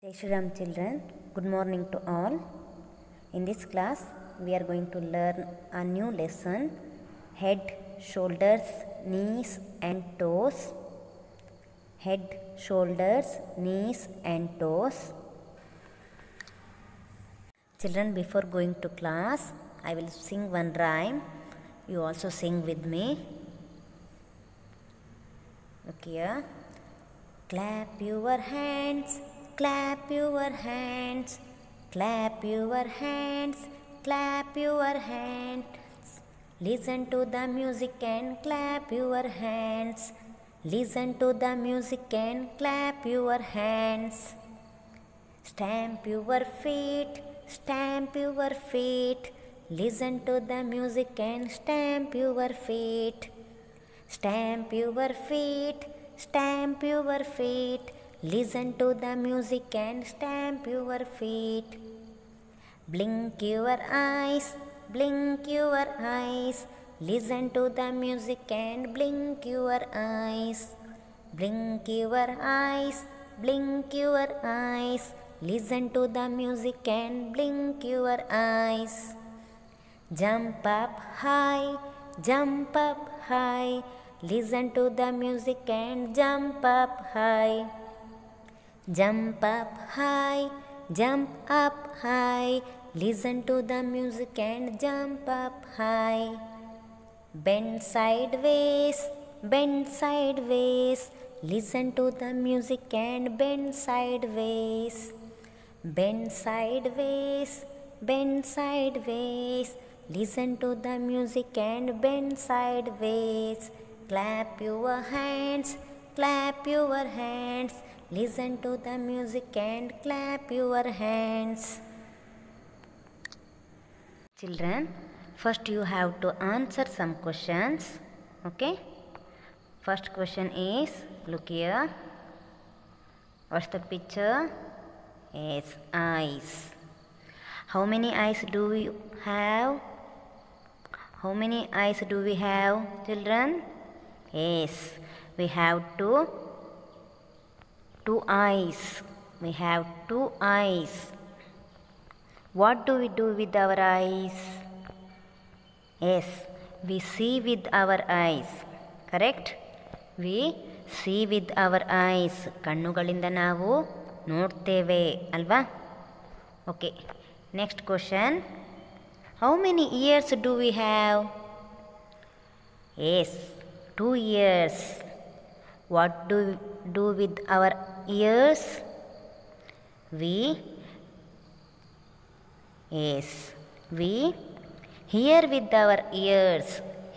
Jai Shri Ram children, good morning to all. In this class, we are going to learn a new lesson, head, shoulders, knees and toes. Head, shoulders, knees and toes. Children, before going to class, I will sing one rhyme. You also sing with me. Look here. Clap your hands, clap your hands, clap your hands, clap your hands. Listen to the music and clap your hands. Listen to the music and clap your hands. Stamp your feet, stamp your feet. Listen to the music and stamp your feet. Stamp your feet, stamp your feet. Listen to the music and stamp your feet. Blink your eyes, blink your eyes. Listen to the music and blink your eyes. Blink your eyes, blink your eyes. Listen to the music and blink your eyes. Jump up high, jump up high. Listen to the music and jump up high. Jump up high, jump up high. Listen to the music and jump up high. Bend sideways, bend sideways. Listen to the music and bend sideways. Bend sideways, bend sideways. Listen to the music and bend sideways. Clap your hands, clap your hands. Listen to the music and clap your hands. Children, first you have to answer some questions. Okay? First question is, look here. What's the picture? Yes, eyes. How many eyes do we have? How many eyes do we have, children? Yes, we have two eyes. We have two eyes. What do we do with our eyes? Yes, we see with our eyes. Correct? We see with our eyes. ಕಣ್ಣುಗಳಿಂದ ನಾವು ನೋಡ್ತೇವೆ ಅಲ್ವಾ? Okay. Next question. How many ears do we have? Yes, 2 ears. What do we do with our ears? We hear with our ears.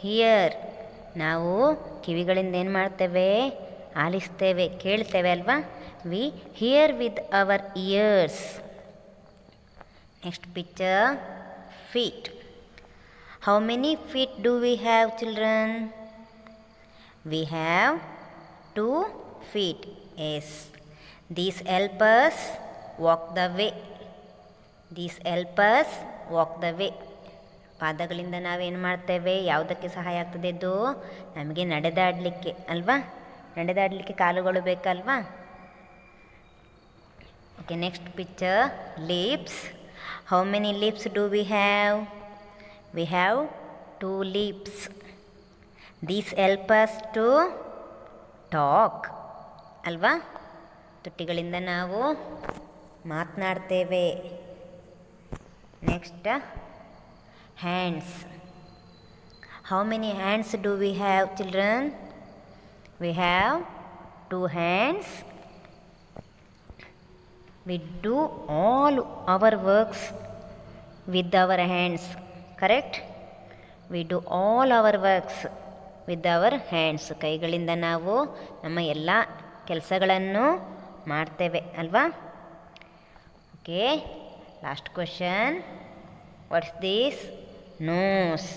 Hear. ನಾವು ಕಿವಿಗಳಿಂದ ಏನು ಮಾಡ್ತೇವೆ? ಆಲಿಸ್ತೇವೆ, ಕೇಳ್ತೇವೆ ಅಲ್ವಾ? We hear with our ears. Next picture, feet. How many feet do we have, children? We have 2 feet. Yes. These help us walk the way. These help us walk the way. ಪಾದಗಳಿಂದ ನಾವೇನು ಮಾಡ್ತೇವೆ? ಯಾವುದಕ್ಕೆ ಸಹಾಯ ಆಗ್ತದೆ ಇದು? ನಮಗೆ ನಡೆದಾಡಲಿಕ್ಕೆ ಅಲ್ವಾ? ನಡೆದಾಡಲಿಕ್ಕೆ ಕಾಲುಗಳು ಬೇಕಲ್ವಾ? Okay, next picture, lips. How many lips do we have? We have 2 lips. These help us to talk. ಅಲ್ವಾ? ತುಟಿಗಳಿಂದ ನಾವು ಮಾತನಾಡ್ತೇವೆ. Next, hands. How many hands do we have, children? We have 2 hands. We do all our works with our hands. Correct? We do all our works with our hands. ಕೈಗಳಿಂದ ನಾವು ನಮ್ಮ ಎಲ್ಲ ಕೆಲಸಗಳನ್ನು ಮಾಡ್ತೇವೆ ಅಲ್ವಾ? Okay, last question. What's this? Nose.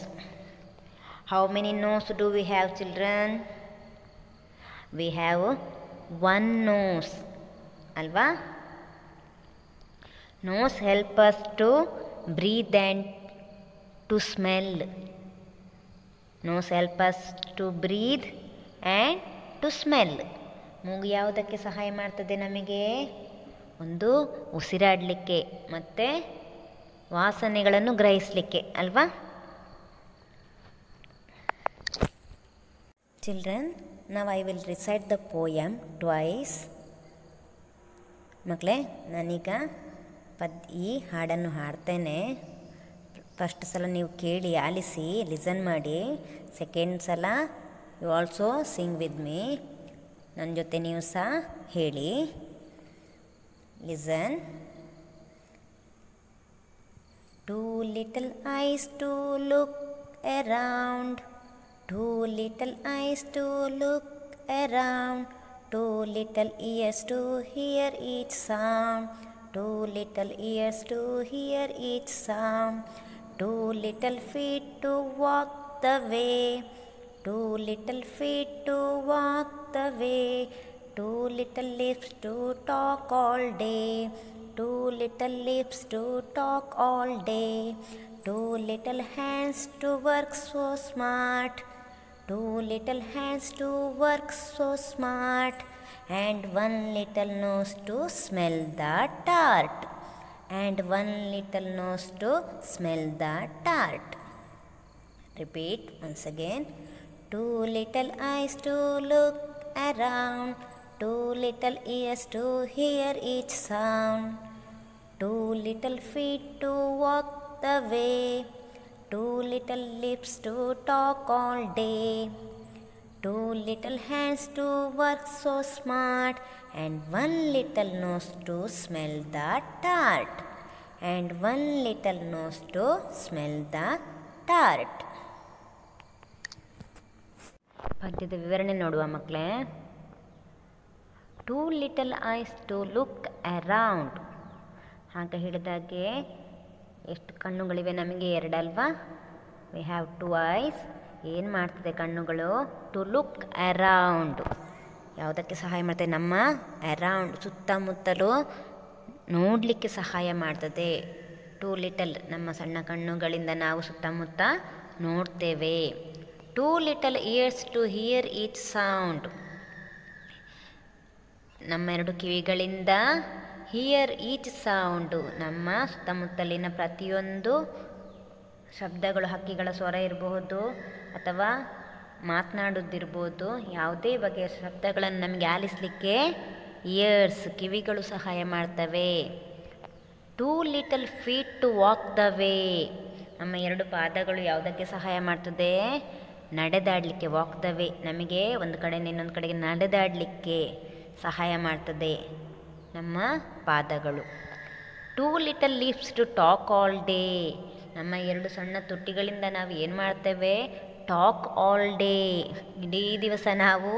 How many nose do we have, children? We have 1 nose. ಅಲ್ವಾ? Nose help us to breathe and to smell. Nose help us to breathe and to smell. ಮೂಗು ಯಾವುದಕ್ಕೆ ಸಹಾಯ ಮಾಡ್ತದೆ ನಮಗೆ? ಒಂದು ಉಸಿರಾಡಲಿಕ್ಕೆ ಮತ್ತು ವಾಸನೆಗಳನ್ನು ಗ್ರಹಿಸಲಿಕ್ಕೆ ಅಲ್ವಾ? Children, ನಾವು I will recite the poem twice. ಮಕ್ಕಳೇ, ನಾನೀಗ ಈ ಹಾಡನ್ನು ಹಾಡ್ತೇನೆ. ಫಸ್ಟ್ ಸಲ ನೀವು ಕೇಳಿ ಆಲಿಸಿ, ಲಿಸನ್ ಮಾಡಿ. ಸೆಕೆಂಡ್ ಸಲ you also sing with me. ನನ್ನ ಜೊತೆ ನೀವು ಸಹ ಹೇಳಿ. Listen. Two little eyes to look around, two little eyes to look around, two little ears to hear each sound, two little ears to hear each sound, two little feet to walk the way, two little feet to walk the way, two little lips to talk all day, two little lips to talk all day, two little hands to work so smart, two little hands to work so smart, and one little nose to smell the tart, and one little nose to smell the tart. Repeat once again. Two little eyes to look around, two little ears to hear each sound, two little feet to walk the way, two little lips to talk all day, two little hands to work so smart, and one little nose to smell the tart, and one little nose to smell the tart. ಪದ್ಯದ ವಿವರಣೆ ನೋಡುವ ಮಕ್ಕಳೇ. Two little eyes to look around. ಹಾಗೆ ಹೇಳಿದಾಗೆ ಎಷ್ಟು ಕಣ್ಣುಗಳಿವೆ ನಮಗೆ? ಎರಡಲ್ವಾ? We have two eyes. ಏನು ಮಾಡ್ತದೆ ಕಣ್ಣುಗಳು? To look around. ಯಾವುದಕ್ಕೆ ಸಹಾಯ ಮಾಡ್ತದೆ? ನಮ್ಮ ಅರೌಂಡ್, ಸುತ್ತಮುತ್ತಲು ನೋಡಲಿಕ್ಕೆ ಸಹಾಯ ಮಾಡ್ತದೆ. ಟೂ ಲಿಟಲ್, ನಮ್ಮ ಸಣ್ಣ ಕಣ್ಣುಗಳಿಂದ ನಾವು ಸುತ್ತಮುತ್ತ ನೋಡ್ತೇವೆ. Two little ears to hear each sound. ನಮ್ಮ ಎರಡು ಕಿವಿಗಳಿಂದ ಹಿಯರ್ ಈಚ್ ಸೌಂಡು, ನಮ್ಮ ಸುತ್ತಮುತ್ತಲಿನ ಪ್ರತಿಯೊಂದು ಶಬ್ದಗಳು, ಹಕ್ಕಿಗಳ ಸ್ವರ ಇರಬಹುದು ಅಥವಾ ಮಾತನಾಡೋದಿರ್ಬೋದು, ಯಾವುದೇ ಬಗೆಯ ಶಬ್ದಗಳನ್ನು ನಮಗೆ ಆಲಿಸಲಿಕ್ಕೆ ಇಯರ್ಸ್, ಕಿವಿಗಳು ಸಹಾಯ ಮಾಡ್ತವೆ. Two little feet to walk the way. ನಮ್ಮ ಎರಡು ಪಾದಗಳು ಯಾವುದಕ್ಕೆ ಸಹಾಯ ಮಾಡ್ತದೆ? ನಡೆದಾಡಲಿಕ್ಕೆ. ವಾಕ್ ದ ವೇ ನಮಗೆ ಒಂದು ಕಡೆಯಿಂದ ಇನ್ನೊಂದು ಕಡೆಗೆ ನಡೆದಾಡಲಿಕ್ಕೆ ಸಹಾಯ ಮಾಡ್ತದೆ ನಮ್ಮ ಪಾದಗಳು. Two little lips to talk all day. ನಮ್ಮ ಎರಡು ಸಣ್ಣ ತುಟಿಗಳಿಂದ ನಾವು ಏನು ಮಾಡ್ತೇವೆ? Talk all day. ಇಡೀ ದಿವಸ ನಾವು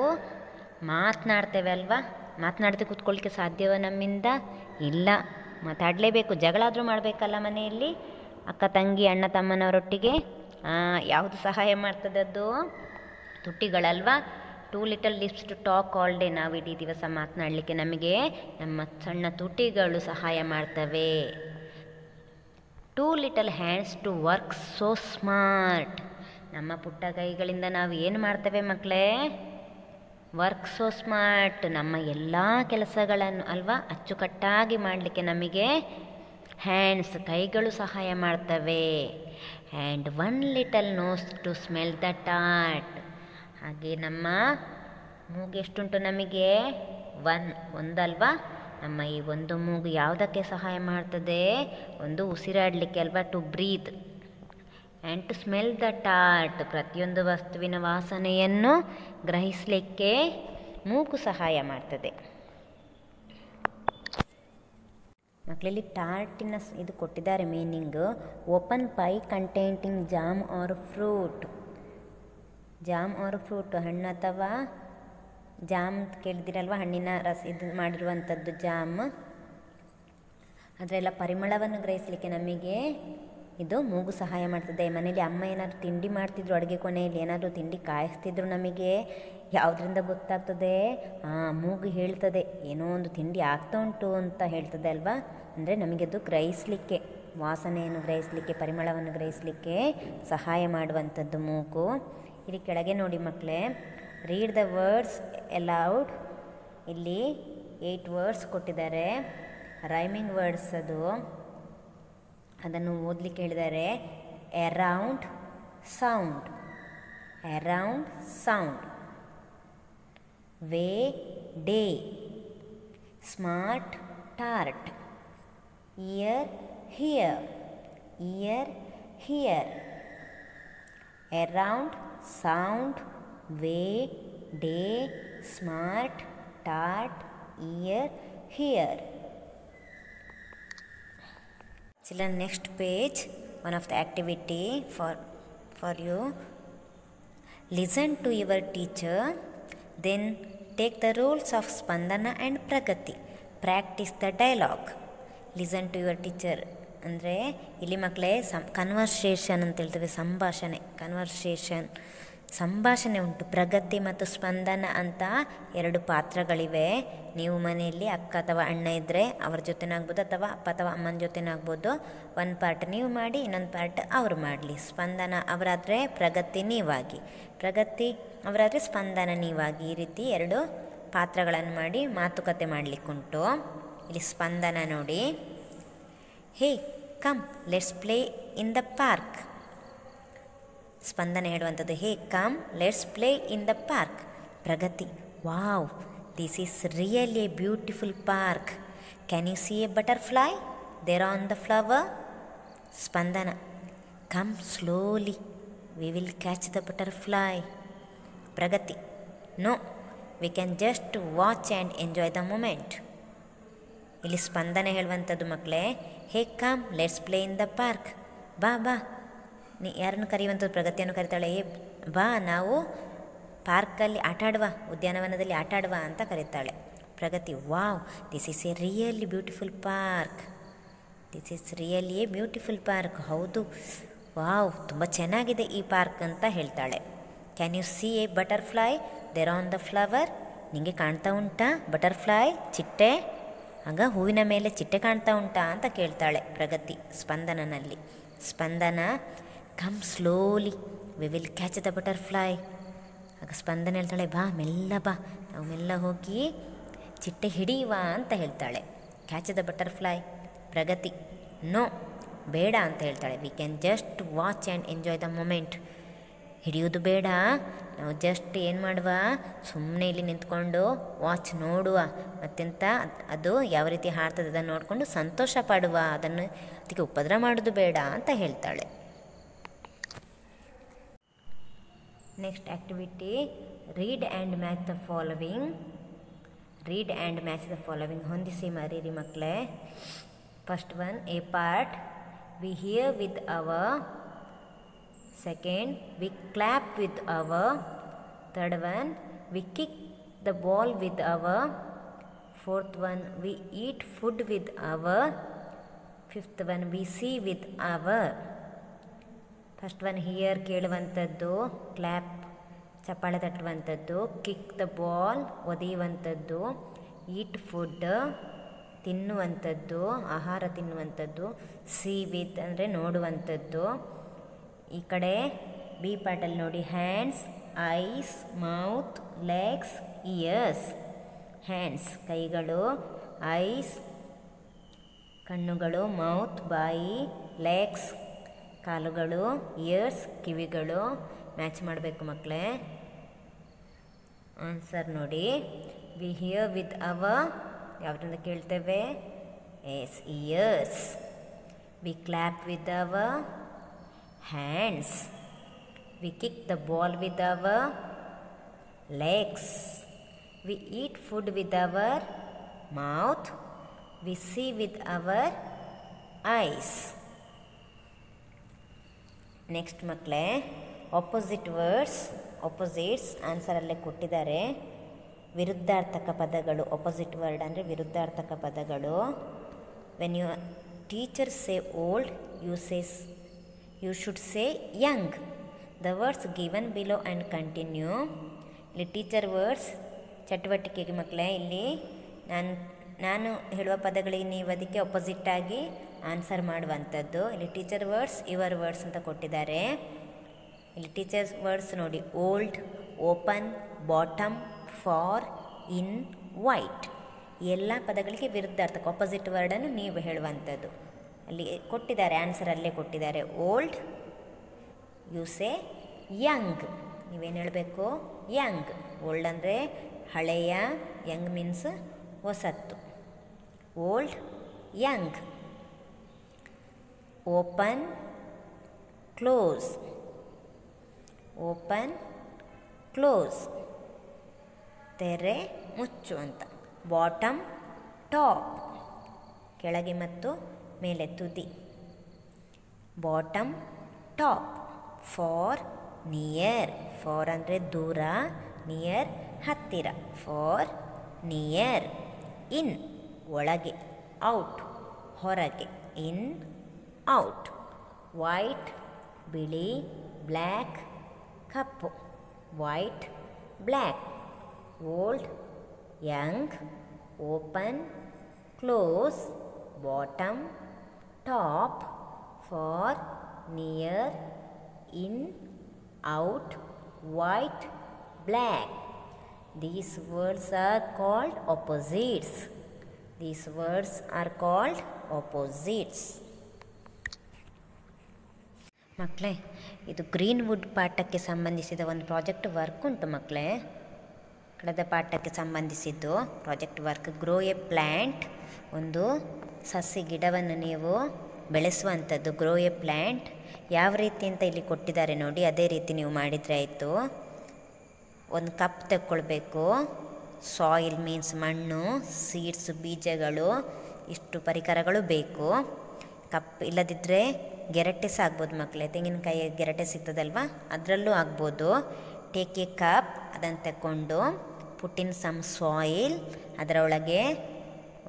ಮಾತನಾಡ್ತೇವೆ ಅಲ್ವಾ? ಮಾತನಾಡ್ತಾ ಕೂತ್ಕೊಳ್ಳಿಕ್ಕೆ ಸಾಧ್ಯವೋ ನಮ್ಮಿಂದ? ಇಲ್ಲ, ಮಾತಾಡಲೇಬೇಕು. ಜಗಳ ಆದರೂ ಮಾಡಬೇಕಲ್ಲ ಮನೆಯಲ್ಲಿ, ಅಕ್ಕ ತಂಗಿ ಅಣ್ಣ ತಮ್ಮನವರೊಟ್ಟಿಗೆ. ಯಾವುದು ಸಹಾಯ ಮಾಡ್ತದದ್ದು? ತುಟಿಗಳಲ್ವಾ? Two little lips to talk all day. ನಾವು ಇಡೀ ದಿವಸ ಮಾತನಾಡಲಿಕ್ಕೆ ನಮಗೆ ನಮ್ಮ ಸಣ್ಣ ತುಟಿಗಳು ಸಹಾಯ ಮಾಡ್ತವೆ. Two little hands to work so smart. ನಮ್ಮ ಪುಟ್ಟ ಕೈಗಳಿಂದ ನಾವು ಏನು ಮಾಡ್ತೇವೆ ಮಕ್ಕಳೇ? Work so smart. ನಮ್ಮ ಎಲ್ಲ ಕೆಲಸಗಳನ್ನು ಅಲ್ವಾ ಅಚ್ಚುಕಟ್ಟಾಗಿ ಮಾಡಲಿಕ್ಕೆ ನಮಗೆ ಹ್ಯಾಂಡ್ಸ್, ಕೈಗಳು ಸಹಾಯ ಮಾಡ್ತವೆ. And one little nose to smell the taught. ಹಾಗೆ ನಮ್ಮ ಮೂಗು ಎಷ್ಟುಂಟು ನಮಗೆ? ಒಂದಲ್ವಾ? ನಮ್ಮ ಈ ಒಂದು ಮೂಗು ಯಾವುದಕ್ಕೆ ಸಹಾಯ ಮಾಡ್ತದೆ? ಒಂದು ಉಸಿರಾಡಲಿಕ್ಕೆ ಅಲ್ವಾ? To breathe. And to smell the taught. ಪ್ರತಿಯೊಂದು ವಸ್ತುವಿನ ವಾಸನೆಯನ್ನು ಗ್ರಹಿಸಲಿಕ್ಕೆ ಮೂಗು ಸಹಾಯ ಮಾಡ್ತದೆ. ಮಕ್ಕಳಲ್ಲಿ ಟಾರ್ಟಿನ ಇದು ಕೊಟ್ಟಿದ್ದಾರೆ meaning. Open pie containing jam or fruit. Jam or fruit, ಹಣ್ಣು ಅಥವಾ ಜಾಮ್ ಕೇಳಿದಿರಲ್ವ? ಹಣ್ಣಿನ ರಸ ಇದು ಮಾಡಿರುವಂಥದ್ದು ಜಾಮ್. ಅದರೆಲ್ಲ ಪರಿಮಳವನ್ನು ಗ್ರಹಿಸಲಿಕ್ಕೆ ನಮಗೆ ಇದು ಮೂಗು ಸಹಾಯ ಮಾಡ್ತದೆ. ಮನೇಲಿ ಅಮ್ಮ ಏನಾದರೂ ತಿಂಡಿ ಮಾಡ್ತಿದ್ರು, ಅಡುಗೆ ಕೊನೆಯಲ್ಲಿ ಏನಾದರೂ ತಿಂಡಿ ಕಾಯಿಸ್ತಿದ್ರು, ನಮಗೆ ಯಾವುದರಿಂದ ಗೊತ್ತಾಗ್ತದೆ? ಮೂಗು ಹೇಳ್ತದೆ ಏನೋ ಒಂದು ತಿಂಡಿ ಆಗ್ತಾ ಉಂಟು ಅಂತ ಹೇಳ್ತದೆ ಅಲ್ವಾ? ಅಂದರೆ ನಮಗೆ ಅದು ಗ್ರಹಿಸಲಿಕ್ಕೆ, ವಾಸನೆಯನ್ನು ಗ್ರಹಿಸಲಿಕ್ಕೆ, ಪರಿಮಳವನ್ನು ಗ್ರಹಿಸಲಿಕ್ಕೆ ಸಹಾಯ ಮಾಡುವಂಥದ್ದು ಮೂಗು. ಇಲ್ಲಿ ಕೆಳಗೆ ನೋಡಿ ಮಕ್ಕಳೇ, ರೀಡ್ ದ ವರ್ಡ್ಸ್ ಅಲೌಡ್. ಇಲ್ಲಿ 8 ವರ್ಡ್ಸ್ ಕೊಟ್ಟಿದ್ದಾರೆ. ರೈಮಿಂಗ್ ವರ್ಡ್ಸ್ ಅದನ್ನು ಓದಲಿಕ್ಕೆ ಹೇಳಿದ್ದಾರೆ. Around sound, around sound. Way day, smart tort. Year here, year here. Around sound, way day, smart tort, year here. Children, next page, one of the activity for you. Listen to your teacher, then take the roles of Spandana and Pragati. Practice the dialogue. Listen to your teacher ಅಂದರೆ ಇಲ್ಲಿ ಮಕ್ಕಳೇ conversation ಅಂತ ಹೇಳ್ತೇವೆ, ಸಂಭಾಷಣೆ. ಸಂಭಾಷಣೆ ಉಂಟು. ಪ್ರಗತಿ ಮತ್ತು ಸ್ಪಂದನ ಅಂತ 2 ಪಾತ್ರಗಳಿವೆ. ನೀವು ಮನೆಯಲ್ಲಿ ಅಕ್ಕ ಅಥವಾ ಅಣ್ಣ ಇದ್ದರೆ ಅವ್ರ ಜೊತೆನಾಗ್ಬೋದು, ಅಥವಾ ಅಪ್ಪ ಅಥವಾ ಅಮ್ಮನ ಜೊತೆನಾಗ್ಬೋದು. ಒಂದು ಪಾರ್ಟ್ ನೀವು ಮಾಡಿ, ಇನ್ನೊಂದು ಪಾರ್ಟ್ ಅವರು ಮಾಡಲಿ. ಸ್ಪಂದನ ಅವರಾದರೆ ಪ್ರಗತಿ ನೀವಾಗಿ, ಪ್ರಗತಿ ಅವರಾದರೆ ಸ್ಪಂದನ ನೀವಾಗಿ. ಈ ರೀತಿ 2 ಪಾತ್ರಗಳನ್ನು ಮಾಡಿ ಮಾತುಕತೆ ಮಾಡಲಿಕ್ಕುಂಟು. ಇಲ್ಲಿ ಸ್ಪಂದನ ನೋಡಿ. Hey come let's play in the park. Spandana ಹೇಳುವಂಥದ್ದು hey come let's play in the park. Pragati wow this is really a beautiful park. Can you see a butterfly there on the flower. Spandana come slowly we will catch the butterfly. Pragati no we can just watch and enjoy the moment. ಇಲ್ಲಿ ಸ್ಪಂದನ ಹೇಳುವಂಥದ್ದು ಮಕ್ಕಳೇ hey come let's play in the park. ಬಾ ಬಾ, ಯಾರನ್ನು ಕರೆಯುವಂಥದ್ದು? ಪ್ರಗತಿಯನ್ನು ಕರಿತಾಳೆ. ಬಾ ನಾವು ಪಾರ್ಕಲ್ಲಿ ಆಟಾಡುವ, ಉದ್ಯಾನವನದಲ್ಲಿ ಆಟಾಡುವ ಅಂತ ಕರೀತಾಳೆ. Pragati wow this is a really beautiful park, this is really a beautiful park. ಹೌದು, ವಾವ್ ತುಂಬ ಚೆನ್ನಾಗಿದೆ ಈ ಪಾರ್ಕ್ ಅಂತ ಹೇಳ್ತಾಳೆ. Can you see a butterfly there on the flower. ನಿಮಗೆ ಕಾಣ್ತಾ ಉಂಟಾ ಬಟರ್ಫ್ಲೈ, ಚಿಟ್ಟೆ? ಆಗ ಹೂವಿನ ಮೇಲೆ ಚಿಟ್ಟೆ ಕಾಣ್ತಾ ಉಂಟಾ ಅಂತ ಕೇಳ್ತಾಳೆ ಪ್ರಗತಿ ಸ್ಪಂದನನಲ್ಲಿ. Spandana come slowly we will catch the butterfly. ಆಗ ಸ್ಪಂದನ ಹೇಳ್ತಾಳೆ ಬಾ ಮೆಲ್ಲ ಬಾ, ನಾವು ಮೆಲ್ಲ ಹೋಗಿ ಚಿಟ್ಟೆ ಹಿಡಿಯುವ ಅಂತ ಹೇಳ್ತಾಳೆ. Catch the butterfly. Pragati no ಬೇಡ ಅಂತ ಹೇಳ್ತಾಳೆ. We can just watch and enjoy the moment. ಹಿಡಿಯೋದು ಬೇಡ, ನಾವು ಜಸ್ಟ್ ಏನು ಮಾಡುವ, ಸುಮ್ಮನೆ ಇಲ್ಲಿ ನಿಂತ್ಕೊಂಡು ವಾಚ್ ನೋಡುವ, ಮತ್ತೆಂತ ಅದು ಯಾವ ರೀತಿ ಹಾಡ್ತದೆ ಅದನ್ನು ನೋಡಿಕೊಂಡು ಸಂತೋಷ ಪಡುವ, ಅದನ್ನು ಅದಕ್ಕೆ ಉಪದ್ರ ಮಾಡೋದು ಬೇಡ ಅಂತ ಹೇಳ್ತಾಳೆ. Next activity read and match the following. Read and match the following ಹೊಂದಿಸಿ ಮರೀರಿ ಮಕ್ಕಳೇ. First one A part we hear with our. Second, we clap with our. Third one, we kick the ball with our. Fourth one, we eat food with our. Fifth one, we see with our. First one, hear ಕೇಳುವಂಥದ್ದು, clap ಚಪ್ಪಾಳೆ ತಟ್ಟುವಂಥದ್ದು, kick the ball ಒದೆಯುವಂಥದ್ದು, eat food ತಿನ್ನುವಂಥದ್ದು, ಆಹಾರ ತಿನ್ನುವಂಥದ್ದು, C with ಅಂದರೆ ನೋಡುವಂಥದ್ದು. ಈ ಕಡೆ ಬಿ ಪಾರ್ಟಲ್ಲಿ ನೋಡಿ hands, ice, mouth, legs, years. Hands ಕೈಗಳು, ಐಸ್ ಕಣ್ಣುಗಳು, ಮೌತ್ ಬಾಯಿ, ಲೆಗ್ಸ್ ಕಾಲುಗಳು, ಇಯರ್ಸ್ ಕಿವಿಗಳು. ಮ್ಯಾಚ್ ಮಾಡಬೇಕು ಮಕ್ಕಳೇ. ಆನ್ಸರ್ ನೋಡಿ. ವಿ ಹಿಯರ್ ವಿತ್ ಅವರ್ ಯಾವುದರಿಂದ ಕೇಳ್ತೇವೆ? Yes ears. We clap with our hands. We kick the ball with our legs. We eat food with our mouth. We see with our eyes. Next ಮಕ್ಕಳೇ, opposite words, opposites answer ಅಲ್ಲೇ ಕೊಟ್ಟಿದ್ದಾರೆ. ವಿರುದ್ಧಾರ್ಥಕ ಪದಗಳು. Opposite word ಅಂದರೆ ವಿರುದ್ಧಾರ್ಥಕ ಪದಗಳು. When you teacher say old, you should say young. The words given below and continue. ಇಲ್ಲಿ teacher words ಚಟುವಟಿಕೆಗೆ ಮಕ್ಕಳೇ. ಇಲ್ಲಿ ನಾನು ಹೇಳುವ ಪದಗಳಿಗೆ ನೀವು ಅದಕ್ಕೆ ಆಪೋಸಿಟ್ಟಾಗಿ ಆನ್ಸರ್ ಮಾಡುವಂಥದ್ದು. ಇಲ್ಲಿ ಟೀಚರ್ ವರ್ಡ್ಸ್, ಯುವರ್ ವರ್ಡ್ಸ್ ಅಂತ ಕೊಟ್ಟಿದ್ದಾರೆ. ಇಲ್ಲಿ ಟೀಚರ್ಸ್ ವರ್ಡ್ಸ್ ನೋಡಿ. Old, open, bottom, for, in, white. ಎಲ್ಲ ಪದಗಳಿಗೆ ವಿರುದ್ಧಾರ್ಥಕ ಆಪೋಸಿಟ್ ವರ್ಡನ್ನು ನೀವು ಹೇಳುವಂಥದ್ದು. ಅಲ್ಲಿ ಕೊಟ್ಟಿದ್ದಾರೆ, ಆನ್ಸರ್ ಅಲ್ಲೇ ಕೊಟ್ಟಿದ್ದಾರೆ. Old you say young. ನೀವೇನು ಹೇಳಬೇಕು? ಯಂಗ್. ಓಲ್ಡ್ ಅಂದರೆ ಹಳೆಯ, ಯಂಗ್ ಮೀನ್ಸ್ ಹೊಸತ್ತು. Old, young. Open, close. Open, close. ತೆರೆ, ಮುಚ್ಚು ಅಂತ. Bottom, top. ಕೆಳಗೆ ಮತ್ತು ಮೇಲೆ ತುದಿ. Bottom, top. Far, near. Far ಅಂದರೆ ದೂರ, ನಿಯರ್ ಹತ್ತಿರ. For, near. ಇನ್ ಒಳಗೆ, ಔಟ್ ಹೊರಗೆ. ಇನ್, ಔಟ್. ವೈಟ್ ಬಿಳಿ, black cup. White, black. Old, young. Open, close. Bottom, top. Far, near. In, out. White, black. These words are called opposites. These words are called opposites. ಮಕ್ಕಳೇ, ಇದು green wood ಪಾಠಕ್ಕೆ ಸಂಬಂಧಿಸಿದ ಒಂದು project work ಉಂಟು ಮಕ್ಕಳೇ. ಕಳೆದ ಪಾಠಕ್ಕೆ ಸಂಬಂಧಿಸಿದ್ದು project work. Grow A plant. ಒಂದು ಸಸಿ ಗಿಡವನ್ನು ನೀವು ಬೆಳೆಸುವಂಥದ್ದು. ಗ್ರೋ ಎ ಪ್ಲ್ಯಾಂಟ್ ಯಾವ ರೀತಿ ಅಂತ ಇಲ್ಲಿ ಕೊಟ್ಟಿದ್ದಾರೆ ನೋಡಿ, ಅದೇ ರೀತಿ ನೀವು ಮಾಡಿದರೆ ಆಯಿತು. ಒಂದು ಕಪ್ ತಗೊಳ್ಬೇಕು. ಸಾಯಿಲ್ ಮೀನ್ಸ್ ಮಣ್ಣು, ಸೀಡ್ಸ್ ಬೀಜಗಳು, ಇಷ್ಟು ಪರಿಕರಗಳು ಬೇಕು. ಕಪ್ ಇಲ್ಲದಿದ್ದರೆ ಗೆರಟೆ ಸಹ ಆಗ್ಬೋದು ಮಕ್ಕಳೇ. ತೆಂಗಿನಕಾಯಿ ಗೆರಟೆ ಸಿಗ್ತದಲ್ವ, ಅದರಲ್ಲೂ ಆಗ್ಬೋದು. ಟೇಕ್ ಎ ಕಪ್, ಅದನ್ನು ತಗೊಂಡು ಪುಟ್ ಇನ್ ಸಮ್ ಸಾಯಿಲ್, ಅದರ ಒಳಗೆ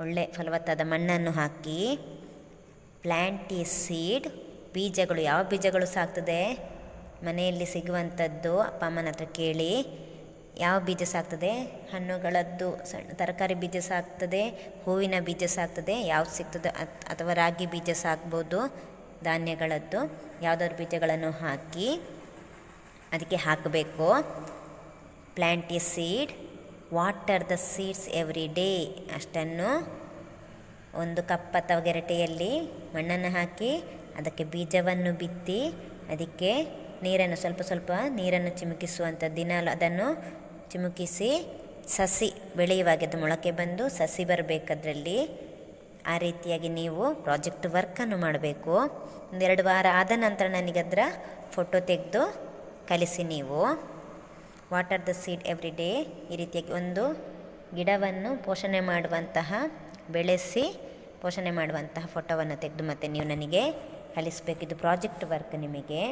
ಒಳ್ಳೆ ಫಲವತ್ತಾದ ಮಣ್ಣನ್ನು ಹಾಕಿ. ಪ್ಲ್ಯಾಂಟ್ ಎ ಸೀಡ್, ಬೀಜಗಳು. ಯಾವ ಬೀಜಗಳು ಸಾಕ್ತದೆ? ಮನೆಯಲ್ಲಿ ಸಿಗುವಂಥದ್ದು, ಅಪ್ಪ ಅಮ್ಮನ ಹತ್ರ ಕೇಳಿ. ಯಾವ ಬೀಜ ಸಾಕ್ತದೆ? ಹಣ್ಣುಗಳದ್ದು ಸಣ್ಣ ತರಕಾರಿ ಬೀಜ ಸಾಕ್ತದೆ, ಹೂವಿನ ಬೀಜ ಸಾಕ್ತದೆ, ಯಾವ್ದು ಸಿಗ್ತದೆ, ಅಥವಾ ರಾಗಿ ಬೀಜ ಸಾಕ್ಬೋದು, ಧಾನ್ಯಗಳದ್ದು. ಯಾವುದಾದ್ರು ಬೀಜಗಳನ್ನು ಹಾಕಿ ಅದಕ್ಕೆ ಹಾಕಬೇಕು. Plant A seed, water the seeds every day. ಅಷ್ಟನ್ನು ಒಂದು ಕಪ್ ಅಥವಾ ಗೆರಟೆಯಲ್ಲಿ ಮಣ್ಣನ್ನು ಹಾಕಿ ಅದಕ್ಕೆ ಬೀಜವನ್ನು ಬಿತ್ತಿ ಅದಕ್ಕೆ ನೀರನ್ನು ಸ್ವಲ್ಪ ಸ್ವಲ್ಪ ನೀರನ್ನು ಚಿಮುಕಿಸುವಂಥ ದಿನಾಲು ಅದನ್ನು ಚಿಮುಕಿಸಿ ಸಸಿ ಬೆಳೆಯುವಾಗ ಅದು ಮೊಳಕೆ ಬಂದು ಸಸಿ ಬರಬೇಕದ್ರಲ್ಲಿ. ಆ ರೀತಿಯಾಗಿ ನೀವು ಪ್ರಾಜೆಕ್ಟ್ ವರ್ಕನ್ನು ಮಾಡಬೇಕು. 1-2 ವಾರ ಆದ ನಂತರ ನನಗದರ ಫೋಟೋ ತೆಗೆದು ಕಲಿಸಿ ನೀವು. Water the seed every day. ಈ ರೀತಿಯಾಗಿ ಒಂದು ಗಿಡವನ್ನು ಪೋಷಣೆ ಮಾಡುವಂತಹ, ಬೆಳೆಸಿ ಪೋಷಣೆ ಮಾಡುವಂತಹ ಫೋಟೋವನ್ನು ತೆಗೆದು ಮತ್ತೆ ನೀವು ನನಗೆ ಕಲಿಸಬೇಕು. ಇದು ಪ್ರಾಜೆಕ್ಟ್ ವರ್ಕ್ ನಿಮಗೆ.